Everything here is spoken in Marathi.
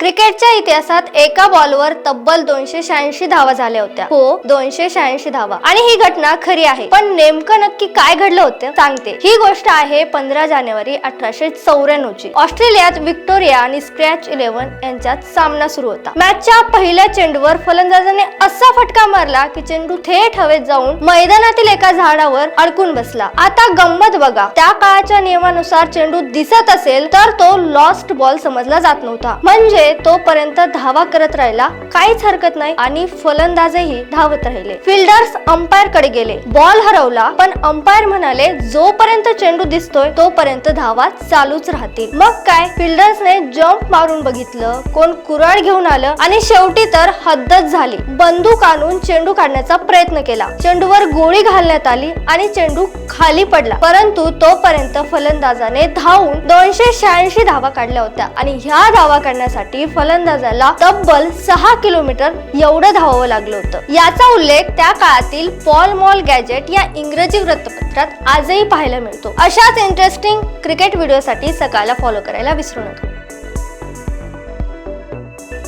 क्रिकेटच्या इतिहासात एका बॉलवर तब्बल 286 धावा झाल्या होत्या. हो, 286 धावा. आणि ही घटना खरी आहे, पण नेमकं नक्की काय घडलं होतं सांगते. ही गोष्ट आहे 15 जानेवारी 1894 ची. ऑस्ट्रेलियात विक्टोरिया आणि स्क्रॅच 11 यांच्यात सामना सुरू होता. मॅचच्या पहिल्या चेंडूवर फलंदाजाने असा फटका मारला की चेंडू थेट हवेत जाऊन मैदानातील एका झाडावर अडकून बसला. आता गंमत बघा, त्या काळाच्या नियमानुसार चेंडू दिसत असेल तर तो लॉस्ट बॉल समजला जात नव्हता. म्हणजे तोपर्यंत धावा करत राहिला, काहीच हरकत नाही आणि फलंदाजही धावत राहिले. फिल्डर्स अंपायर कडे गेले, बॉल हरवला, पण अंपायर म्हणाले जोपर्यंत चेंडू दिसतोय तोपर्यंत धावा चालूच राहतील. मग काय, फिल्डर्सने जंप मारून बघितलं, कोण कुऱ्हाड घेऊन आलं आणि शेवटी तर हद्दच झाली. बंदूक आणून चेंडू काढण्याचा प्रयत्न केला. चेंडूवर गोळी घालण्यात आली आणि चेंडू खाली पडला. परंतु तोपर्यंत फलंदाजाने धावून 286 धावा काढल्या होत्या आणि ह्या धावा काढण्यासाठी फलंदाजाला तब्बल 6 किलोमीटर एवढं धावावं लागलं होतं. याचा उल्लेख त्या काळातील पॉल मॉल गॅजेट या इंग्रजी वृत्तपत्रात आजही पाहायला मिळतो. अशाच इंटरेस्टिंग क्रिकेट व्हिडिओसाठी सकाळला फॉलो करायला विसरू नका.